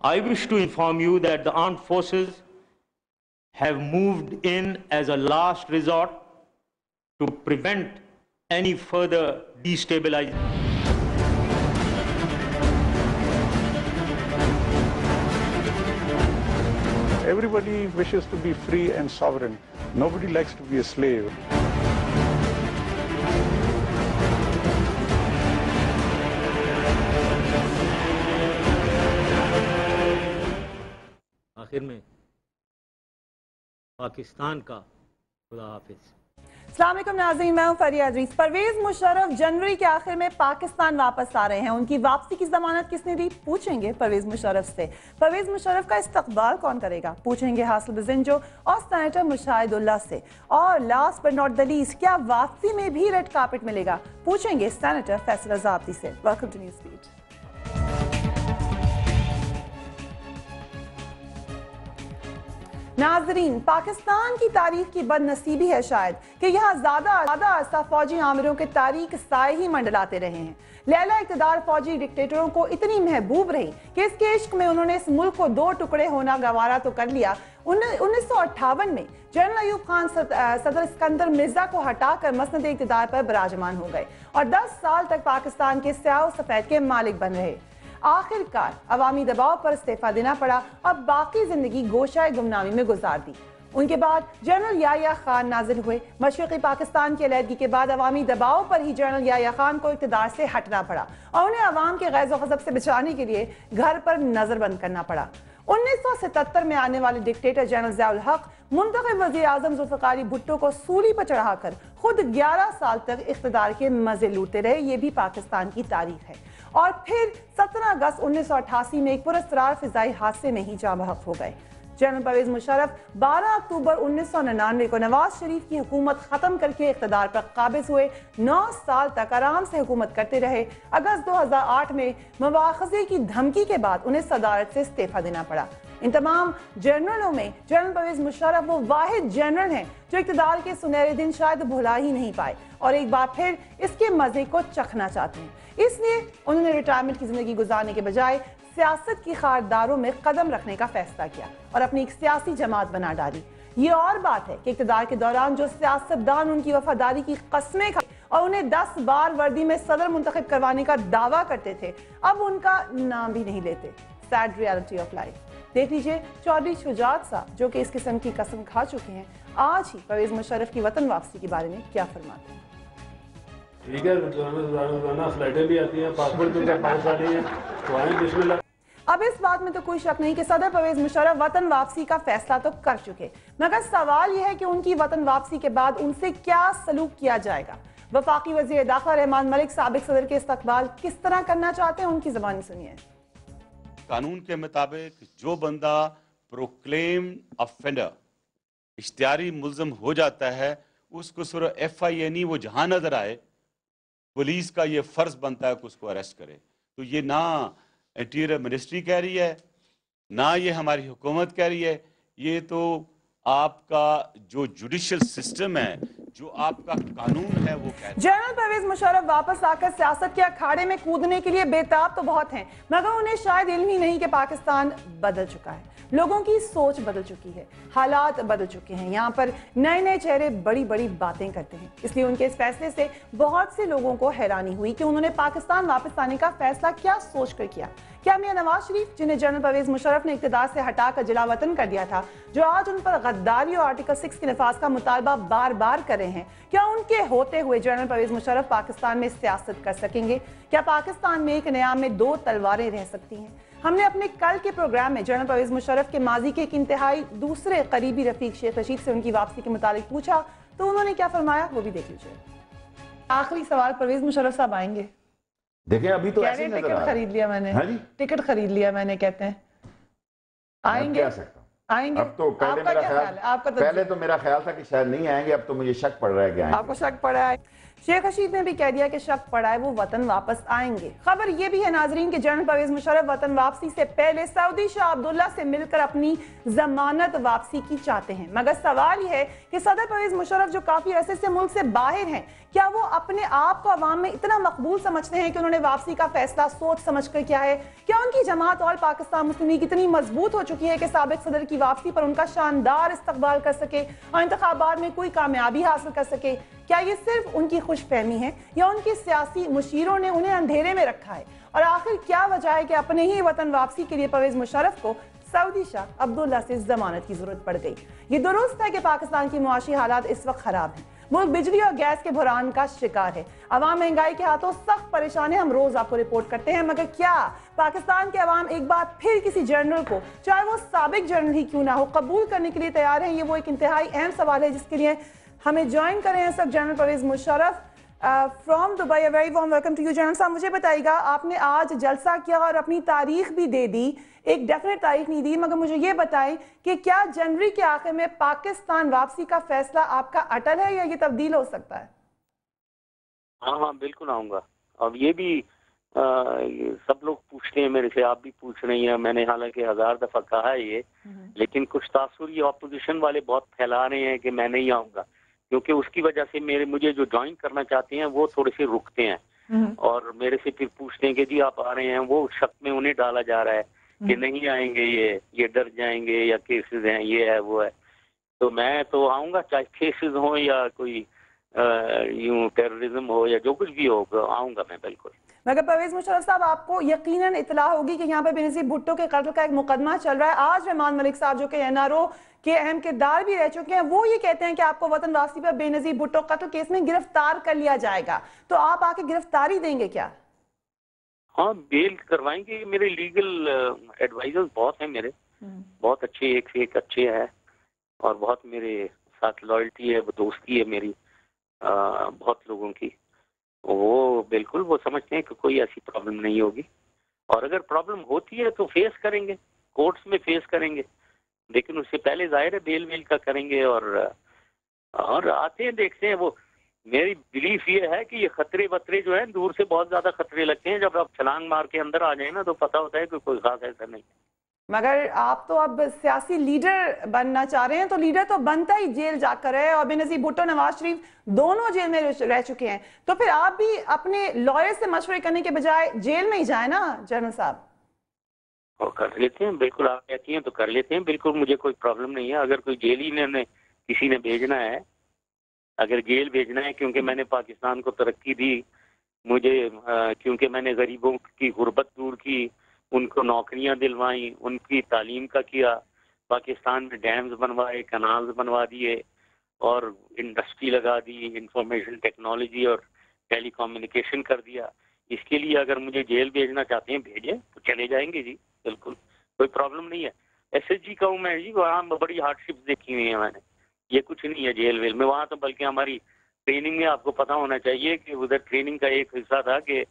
I wish to inform you that the armed forces have moved in as a last resort to prevent any further destabilization. Everybody wishes to be free and sovereign. Nobody likes to be a slave. आखिर में पाकिस्तान का खुदा हाफिज। अस्सलाम वालेकुम नाज़रीन, मैं हूं फरिया अजीज। परवेज मुशर्रफ जनवरी के आखिर में पाकिस्तान वापस आ रहे हैं। उनकी वापसी की जमानत किसने दी, पूछेंगे परवेज मुशर्रफ से। परवेज मुशर्रफ का इस्तकबाल कौन करेगा, पूछेंगे हासिल बजिंजो और सेनेटर मुशाहिदुल्लाह से। और last but not the least, क्या वापसी में भी रेड कार्पेट मिलेगा, पूछेंगे सेनेटर फैसल रज़ाब्ती से। Welcome to news feed. नाजरीन, पाकिस्तान की तारीख की बदनसीबी है शायद कि यहाँ ज्यादा अरसा फौजी आमिरों के तारीख साए ही मंडलाते रहे हैं। लैला इक़्तिदार फौजी डिक्टेटरों को इतनी महबूब रही कि इसके इश्क में उन्होंने इस मुल्क को दो टुकड़े होना गवारा तो कर लिया। 1958 में जनरल अयूब खान सदर सिकंदर मिर्जा को हटाकर मसनद इक़्तिदार पर विराजमान हो गए और 10 साल तक पाकिस्तान के स्याह सफेद के मालिक बन रहे। आखिरकार अवामी दबाव पर इस्तीफा देना पड़ा और बाकी जिंदगी गोशाए गुमनामी में गुजार दी। उनके बाद जनरल याह्या खान नाजिल हुए। मशरक़ी पाकिस्तान की अलहदगी के बाद अवामी दबाव पर ही जनरल याह्या खान को इक़्तिदार से हटना पड़ा और उन्हें अवाम के गैज़ व ग़ज़ब से बचाने के लिए घर पर नजरबंद करना पड़ा। 1977 में आने वाले डिक्टेटर जनरल ज़ियाउल हक मुंतखब वज़ीर आज़म ज़ुल्फ़िकार भुट्टो को सूली पर चढ़ाकर खुद 11 साल तक इक़्तिदार के मजे लूटते रहे। ये भी पाकिस्तान की तारीख है। और फिर 17 अगस्त 1988 में एक पुरस्कार फिजाई हादसे में ही जाँ बहक हो गए। जनरल परवेज मुशर्रफ 12 अक्टूबर 1999 को नवाज शरीफ की हुकूमत खत्म करके इक़्तिदार पर काबिज हुए। 9 साल तक आराम से हुकूमत करते रहे। अगस्त 2008 में मुआख़ज़े की धमकी के बाद उन्हें सदारत से इस्तीफा देना पड़ा। इन तमाम जनरलों में जनरल परवेज मुशर्रफ वो वाहिद जनरल हैं जो इक़्तिदार के सुनहरे दिन शायद भुला ही नहीं पाए और एक बार फिर इसके मजे को चखना चाहते हैं। इसलिए उन्होंने रिटायरमेंट की जिंदगी गुजारने के बजाय सियासत की खारदारों में कदम रखने का फैसला किया और अपनी एक सियासी जमात बना डाली। ये और बात है कि इक़्तिदार के दौरान जो सियासतदान उनकी वफादारी की कस्में खाए और उन्हें 10 बार वर्दी में सदर मुंतखब करवाने का दावा करते थे, अब उनका नाम भी नहीं लेते। Sad reality of life. देख लीजिए चौधरी शुजात साहब जो कि इस किस्म की कसम खा चुके हैं, आज ही परवेज मुशर्रफ की वतन वापसी के बारे में क्या फरमाते हैं। ठीक है, रोजाना फ्लाइटें भी आती हैं, पासपोर्ट भी उनका 5 साल ही है, तो आए बिस्मिल्लाह। अब इस बात में तो कोई शक नहीं कि सदर परवेज मुशर्रफ वतन वापसी का फैसला तो कर चुके, मगर सवाल यह है कि उनकी वतन वापसी के बाद उनसे क्या सलूक किया जाएगा। वफाकी वज़ीर दाखिला रहमान मलिक साबिक सदर के इस्तकबाल किस तरह करना चाहते हैं, उनकी ज़बानी सुनिए। कानून के मुताबिक जो बंदा प्रोक्लेम ऑफेंडर इश्तिहारी मुल्ज़म हो जाता है, उसको सिर्फ FIA नहीं, वो जहाँ नजर आए पुलिस का ये फर्ज बनता है कि उसको अरेस्ट करे। तो ये ना इंटीरियर मिनिस्ट्री कह रही है, ना ये हमारी हुकूमत कह रही है, ये तो आपका जो जुडिशियल सिस्टम है, जो आपका कानून है वो कह रहा है। जनरल परवेज मुशर्रफ वापस आकर सियासत के अखाड़े में कूदने के लिए बेताब तो बहुत हैं, मगर उन्हें शायद इल्म ही नहीं कि पाकिस्तान बदल चुका है। लोगों की सोच बदल चुकी है, हालात बदल चुके हैं। यहाँ पर नए नए चेहरे बड़ी बड़ी बातें करते हैं। इसलिए उनके इस फैसले से बहुत से लोगों को हैरानी हुई कि उन्होंने पाकिस्तान वापस आने का फैसला क्या सोचकर किया। क्या मियां नवाज शरीफ, जिन्हें जनरल परवेज मुशर्रफ ने इक़्तिदार से हटाकर जिला वतन कर दिया था, जो आज उन पर गद्दारी और आर्टिकल 6 के नफाज का मुतालबा बार बार कर रहे हैं, क्या उनके होते हुए जनरल परवेज मुशर्रफ पाकिस्तान में सियासत कर सकेंगे? क्या पाकिस्तान में एक न्याम में 2 तलवारें रह सकती हैं? हमने अपने कल के प्रोग्राम में जनरल परवेज मुशर्रफ के माजी के एक इंतहाई दूसरे करीबी रफीक शेख रशीद से उनकी वापसी के मुतालिक पूछा, तो उन्होंने क्या फरमाया वो भी देख लीजिए। आखिरी सवाल, परवेज मुशर्रफ साहब आएंगे? देखें अभी तो ऐसे नजर आ रहा है। खरीद लिया मैंने। हाँ जी? टिकट खरीद लिया मैंने, कहते हैं आएंगे। आएंगे। अब तो पहले मेरा ख्याल, आपका पहले तो मेरा ख्याल था कि शायद नहीं आएंगे, अब तो मुझे शक पड़ रहा है कि आएंगे। आपको शक पड़ा है? शेख रशीद ने भी कह दिया कि शक पड़ा है वो वतन वापस आएंगे। खबर ये भी है नाजरीन कि जनरल परवेज मुशर्रफ वतन वापसी से पहले सऊदी शाह अब्दुल्ला से मिलकर अपनी जमानत वापसी की चाहते हैं, मगर सवाल यह है कि सदर परवेज मुशर्रफ जो काफी अरसे से मुल्क से बाहर हैं, क्या वो अपने आप को अवाम में इतना मकबूल समझते हैं कि उन्होंने वापसी का फैसला सोच समझ कर किया है? क्या उनकी जमात ऑल पाकिस्तान मुस्लिम लीग इतनी मजबूत हो चुकी है कि साबिक सदर की वापसी पर उनका शानदार इस्तकबाल कर सके और इंतखाबात में कोई कामयाबी हासिल कर सके? क्या ये सिर्फ उनकी खुशफहमी है या उनके सियासी मुशीरों ने उन्हें अंधेरे में रखा है? और आखिर क्या वजह है कि अपने ही वतन वापसी के लिए परवेज मुशर्रफ को सऊदी शाह अब्दुल्ला से जमानत की जरूरत पड़ गई? ये दुरुस्त है कि पाकिस्तान की मुआशी हालात इस वक्त खराब हैं, मुल्क बिजली और गैस के बुहरान का शिकार है, अवाम महंगाई के हाथों सख्त परेशान है, हम रोज आपको रिपोर्ट करते हैं। मगर क्या पाकिस्तान के अवाम एक बार फिर किसी जनरल को, चाहे वो साबिक जनरल ही क्यों ना हो, कबूल करने के लिए तैयार है? ये वो एक इंतहाई अहम सवाल है जिसके लिए हमें ज्वाइन कर रहे हैं सब general Parvez Musharraf from Dubai. A very warm welcome to you general साहब। मुझे बताइएगा, आपने आज जलसा किया और अपनी तारीख भी दे दी, एक डेफिनेट तारीख नहीं दी, मगर मुझे ये बताएं कि क्या जनवरी के आखिर में पाकिस्तान वापसी का फैसला आपका अटल है या ये तब्दील हो सकता है? हाँ बिल्कुल आऊंगा। अब ये भी सब लोग पूछते हैं मेरे से, आप भी पूछ रही हैं, मैंने हालांकि 1000 दफा कहा है ये, लेकिन कुछ तासुर ये ऑपोजिशन वाले बहुत फैला रहे हैं कि मैं नहीं आऊंगा, क्योंकि उसकी वजह से मुझे जो ज्वाइन करना चाहते हैं वो थोड़े से रुकते हैं और मेरे से फिर पूछते हैं कि जी आप आ रहे हैं। वो शक में उन्हें डाला जा रहा है कि नहीं आएंगे, ये डर जाएंगे या केसेस हैं, ये है वो है। तो मैं तो आऊंगा, चाहे केसेस हो या कोई यूं टेररिज्म हो या जो कुछ भी हो, आऊंगा मैं बिल्कुल। मगर परवेज मुशर्रफ साहब, आपको यकीनन इतला होगी कि यहाँ पे बेनज़ीर भुट्टो के कत्ल का एक मुकदमा चल रहा है। आज रहमान मलिक साहब जो कि एनआरओ के अहम किरदार भी रह चुके हैं, वो ये कहते हैं कि आपको वतन वापसी पर बेनज़ीर भुट्टो कत्ल केस में गिरफ्तार कर लिया जाएगा, तो आप आके गिरफ्तारी देंगे क्या? हाँ बेल करवाएंगे। मेरे लीगल एडवाइजर्स बहुत हैं मेरे, बहुत अच्छे, एक से एक अच्छे हैं और बहुत मेरे साथ लॉयल्टी है, दोस्ती है मेरी बहुत लोगों की। वो बिल्कुल वो समझते हैं कि कोई ऐसी प्रॉब्लम नहीं होगी, और अगर प्रॉब्लम होती है तो फेस करेंगे, कोर्ट्स में फेस करेंगे, लेकिन उससे पहले जाहिर है बेल वेल का करेंगे और आते हैं देखते हैं। वो मेरी बिलीफ ये है कि ये खतरे वतरे जो है दूर से बहुत ज्यादा खतरे लगते हैं, जब आप छलांग मार के अंदर आ जाए ना तो पता होता है कि कोई खास ऐसा नहीं। मगर आप तो अब सियासी लीडर बनना चाह रहे हैं, तो लीडर तो बनता ही जेल जाकर है, और बेनज़ीर भुट्टो, नवाज शरीफ दोनों जेल में रह चुके हैं, तो फिर आप भी अपने लॉयर से मशवरे करने के बजाय जेल में ही जाए ना जनरल साहब। और कर लेते हैं, बिल्कुल आप कहती हैं तो कर लेते हैं, बिल्कुल मुझे कोई प्रॉब्लम नहीं है। अगर कोई जेल ही ने किसी ने भेजना है, अगर जेल भेजना है, क्योंकि मैंने पाकिस्तान को तरक्की दी, मुझे क्योंकि मैंने गरीबों की गुर्बत दूर की, उनको नौकरियां दिलवाई, उनकी तालीम का किया, पाकिस्तान में डैम्स बनवाए, कनाल्स बनवा दिए और इंडस्ट्री लगा दी, इंफॉर्मेशन टेक्नोलॉजी और टेलीकम्युनिकेशन कर दिया। इसके लिए अगर मुझे जेल भेजना चाहते हैं भेजें तो चले जाएंगे जी, बिल्कुल कोई प्रॉब्लम नहीं है। SSG का हूँ मैं जी, वहाँ बड़ी हार्डशिप्स देखी हुई है मैंने, ये कुछ नहीं है जेल वेल में। वहाँ तो बल्कि हमारी ट्रेनिंग में आपको पता होना चाहिए कि उधर ट्रेनिंग का एक हिस्सा था कि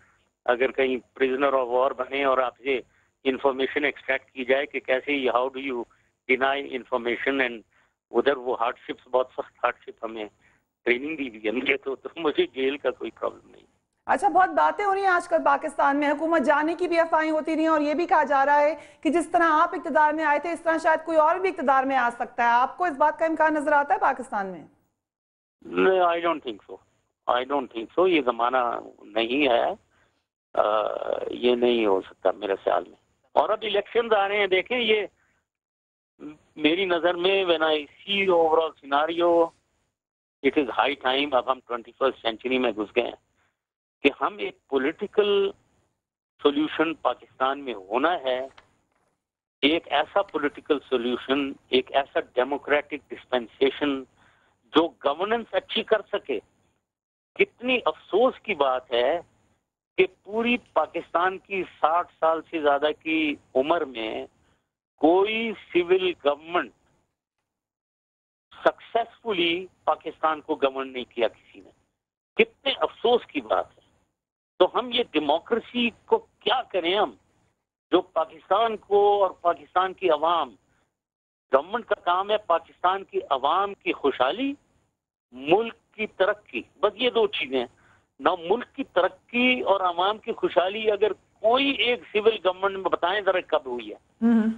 अगर कहीं प्रिजनर ऑफ वॉर बने और आपसे इंफॉर्मेशन एक्सट्रैक्ट की जाए कि कैसे, how do you deny information, and उधर वो हार्डशिप्स, बहुत सख्त हार्डशिप हमें ट्रेनिंग दी हुई है मुझे, तो मुझे जेल का कोई प्रॉब्लम नहीं। अच्छा, बहुत बातें हो रही हैं आजकल पाकिस्तान में, हुकूमत जाने की भी अफवाहें होती रही और ये भी कहा जा रहा है कि जिस तरह आप इक़्तिदार में आए थे इस तरह शायद कोई और भी इक़्तिदार में आ सकता है। आपको इस बात का इम्कान नजर आता है पाकिस्तान में? नहीं, I don't think so, I don't think so. ये जमाना नहीं है, ये नहीं हो सकता मेरे ख्याल में। और अब इलेक्शंस आ रहे हैं, देखें, ये मेरी नजर में when I see overall scenario, it is high time, अब हम 21st सेंचुरी में घुस गए हैं, कि हम एक पॉलिटिकल सॉल्यूशन पाकिस्तान में होना है, एक ऐसा पॉलिटिकल सॉल्यूशन, एक ऐसा डेमोक्रेटिक डिस्पेंसेशन जो गवर्नेंस अच्छी कर सके। कितनी अफसोस की बात है कि पूरी पाकिस्तान की 60 साल से ज्यादा की उम्र में कोई सिविल गवर्नमेंट सक्सेसफुली पाकिस्तान को गवर्न नहीं किया किसी ने। कितने अफसोस की बात है। तो हम ये डेमोक्रेसी को क्या करें, हम जो पाकिस्तान को और पाकिस्तान की अवाम, गवर्नमेंट का काम है पाकिस्तान की अवाम की खुशहाली, मुल्क की तरक्की, बस ये दो चीजें हैं ना। मुल्क की तरक्की और आवाम की खुशहाली अगर कोई एक सिविल गवर्नमेंट में बताएं जरा कब हुई है,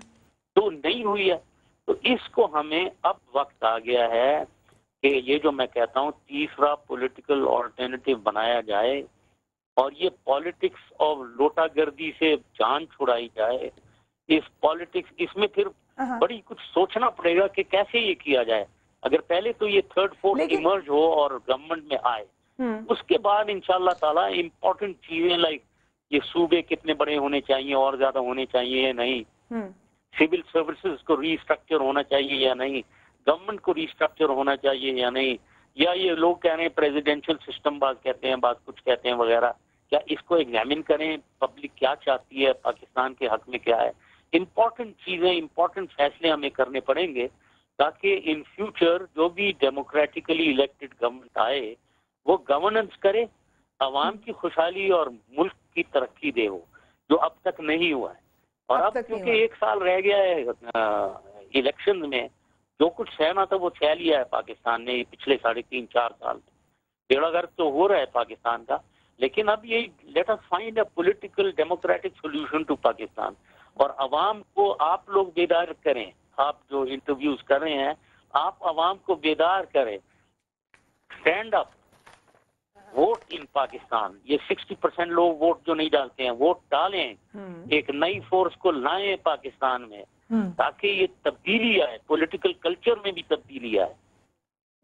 तो नहीं हुई है। तो इसको हमें अब वक्त आ गया है कि ये जो मैं कहता हूँ तीसरा पॉलिटिकल ऑल्टरनेटिव बनाया जाए और ये पॉलिटिक्स और लोटागर्दी से जान छुड़ाई जाए। इस पॉलिटिक्स, इसमें फिर बड़ी कुछ सोचना पड़ेगा कि कैसे ये किया जाए। अगर पहले तो ये थर्ड फोर्थ इमर्ज हो और गवर्नमेंट में आए, उसके बाद इंशाल्लाह ताला इम्पोर्टेंट चीजें लाइक ये सूबे कितने बड़े होने चाहिए और ज्यादा होने चाहिए या नहीं, सिविल सर्विसेज को रीस्ट्रक्चर होना चाहिए या नहीं, गवर्नमेंट को रीस्ट्रक्चर होना चाहिए या नहीं, या ये लोग कह रहे हैं प्रेसिडेंशियल सिस्टम बात कहते हैं, बात कुछ कहते हैं वगैरह, क्या इसको एग्जामिन करें, पब्लिक क्या चाहती है, पाकिस्तान के हक में क्या है। इम्पोर्टेंट चीजें, इम्पोर्टेंट फैसले हमें करने पड़ेंगे ताकि इन फ्यूचर जो भी डेमोक्रेटिकली इलेक्टेड गवर्नमेंट आए वो गवर्नेंस करे, आवाम की खुशहाली और मुल्क की तरक्की दे, हो जो अब तक नहीं हुआ है। और अब क्योंकि एक साल रह गया है इलेक्शन में, जो कुछ सहना था वो सह लिया है पाकिस्तान ने पिछले 3.5-4 साल में। बेड़ा गर्क तो हो रहा है पाकिस्तान का, लेकिन अब ये let us find a political democratic solution to Pakistan. और अवाम को आप लोग बेदार करें, आप जो इंटरव्यूज कर रहे हैं आप अवाम को बेदार करें, stand up, vote in Pakistan. ये 60% लोग वोट जो नहीं डालते हैं, वोट डालें, एक नई फोर्स को लाएं पाकिस्तान में ताकि ये तब्दीली आए, पॉलिटिकल कल्चर में भी तब्दीली आए।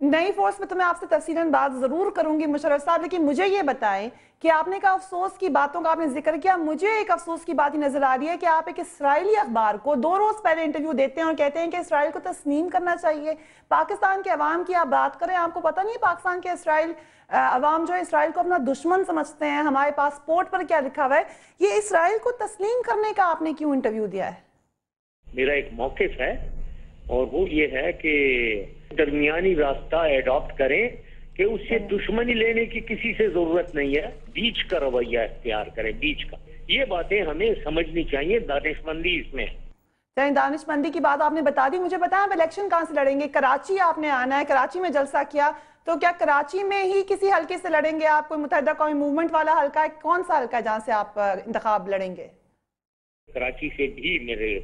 नई फोर्स में तो मैं आपसे तफसीलन बात जरूर करूंगी मुशर्रफ साहब, लेकिन मुझे ये बताएं कि आपने कहा अफसोस की बातों का आपने जिक्र किया, मुझे एक अफसोस की बात ही नजर आ रही है कि आप एक इस्राएली अखबार को 2 रोज पहले इंटरव्यू देते हैं और कहते हैं कि इसराइल को तस्लीम करना चाहिए। पाकिस्तान के अवाम की आप बात करें, आपको पता नहीं है पाकिस्तान के इसराइल अवाम जो है इसराइल को अपना दुश्मन समझते हैं, हमारे पासपोर्ट पर क्या लिखा हुआ है, ये इसराइल को तस्लीम करने का आपने क्यों इंटरव्यू दिया है? मेरा एक मौक़िफ़ है और वो ये है कि दरमियानी रास्ता एडॉप्ट करें कि उससे दुश्मनी लेने की किसी से जरूरत नहीं है, बीच का रवैया इख्तियार करें, बीच का। ये बातें हमें समझनी चाहिए, दानिशमंदी इसमें। दानिशमंदी की बात आपने बता दी। मुझे बताएं आप इलेक्शन कहाँ से लड़ेंगे? कराची आपने आना है, कराची में जलसा किया, तो क्या कराची में ही किसी हल्के से लड़ेंगे आप? कोई मुत्तहिदा कौमी मूवमेंट वाला हल्का है? कौन सा हल्का है जहाँ से आप इंतखाब लड़ेंगे? कराची से भी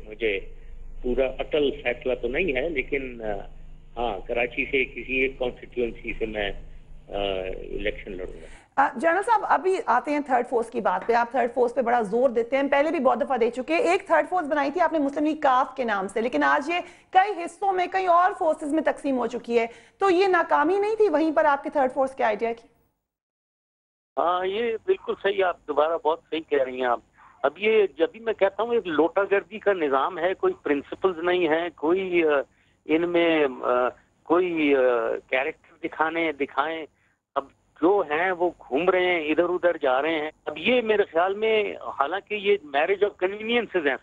मुझे पूरा अटल फैसला तो नहीं है, लेकिन हाँ, कराची से किसी एक कॉन्स्टिट्यूएंसी से मैं इलेक्शन लड़ूंगा। जनरल साहब, अभी आते हैं थर्ड फोर्स की बात पे। आप थर्ड फोर्स पे बड़ा जोर देते हैं, पहले भी बहुत दफा दे चुके हैं। एक थर्ड फोर्स बनाई थी आपने मुस्लिम लीग काफ के नाम से, लेकिन आज ये कई हिस्सों में कई और फोर्सेस में तकसीम हो चुकी है, तो ये नाकामी नहीं थी वहीं पर आपके थर्ड फोर्स के आइडिया की? हाँ, ये बिल्कुल सही, आप दोबारा बहुत सही कह रही हैं आप। अब ये जब भी मैं कहता हूँ एक लोटागर्दी का निज़ाम है, कोई प्रिंसिपल्स नहीं है, कोई इनमें कोई कैरेक्टर दिखाएं, अब जो हैं वो घूम रहे हैं, इधर उधर जा रहे हैं। अब ये मेरे ख्याल में, हालांकि ये मैरिज ऑफ कन्वीनियंसेस हैं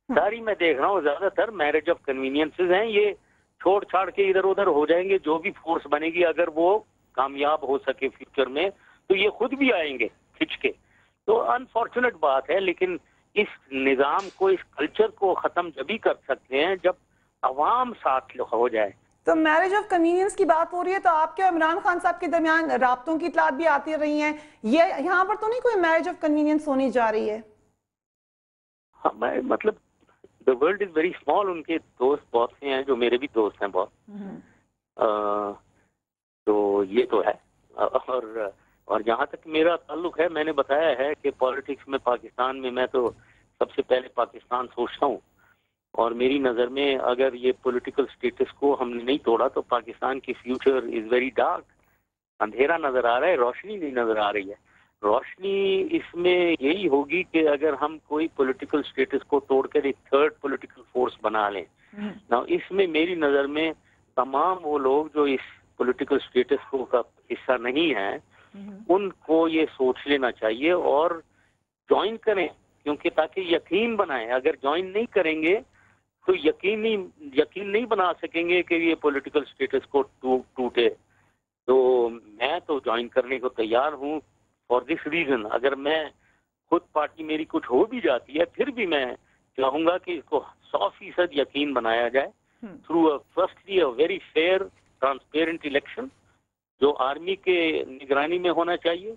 सारी मैं देख रहा हूँ ज्यादातर मैरिज ऑफ कन्वीनियंसेस हैं। ये छोड़ छाड़ के इधर उधर हो जाएंगे। जो भी फोर्स बनेगी अगर वो कामयाब हो सके फ्यूचर में तो ये खुद भी आएंगे खिंच के। तो अनफॉर्चुनेट बात है, लेकिन इस निज़ाम को, इस कल्चर को ख़त्म जब ही कर सकते हैं जब अवाम साथ हो जाए। तो मैरिज ऑफ कन्वीनियंस की बात हो रही है, तो आपके इमरान खान साहब के दरमियान राब्तों की इतलात भी आती रही हैं, ये यहाँ पर तो नहीं कोई मैरिज ऑफ कन्वीनियंस होनी जा रही है? हाँ, मैं मतलब the world is very small. उनके दोस्त बहुत से हैं जो मेरे भी दोस्त हैं बहुत। तो ये तो है। और जहाँ तक मेरा ताल्लुक है, मैंने बताया है कि पॉलिटिक्स में पाकिस्तान में मैं तो सबसे पहले पाकिस्तान सोचता हूँ, और मेरी नज़र में अगर ये पॉलिटिकल स्टेटस को हमने नहीं तोड़ा तो पाकिस्तान की फ्यूचर इज़ वेरी डार्क। अंधेरा नज़र आ रहा है, रोशनी नहीं नज़र आ रही है। रोशनी इसमें यही होगी कि अगर हम कोई पॉलिटिकल स्टेटस को तोड़कर एक थर्ड पॉलिटिकल फोर्स बना लें ना। इसमें मेरी नज़र में तमाम वो लोग जो इस पॉलिटिकल स्टेटस को का हिस्सा नहीं है उनको ये सोच लेना चाहिए और ज्वाइन करें, क्योंकि ताकि यकीन बनाएं। अगर ज्वाइन नहीं करेंगे तो यकीन नहीं बना सकेंगे कि ये पॉलिटिकल स्टेटस को टूटे। तो मैं तो ज्वाइन करने को तैयार हूँ फॉर दिस रीजन। अगर मैं खुद पार्टी मेरी कुछ हो भी जाती है फिर भी मैं चाहूंगा कि इसको 100% यकीन बनाया जाए through firstly a very fair transparent election, जो आर्मी के निगरानी में होना चाहिए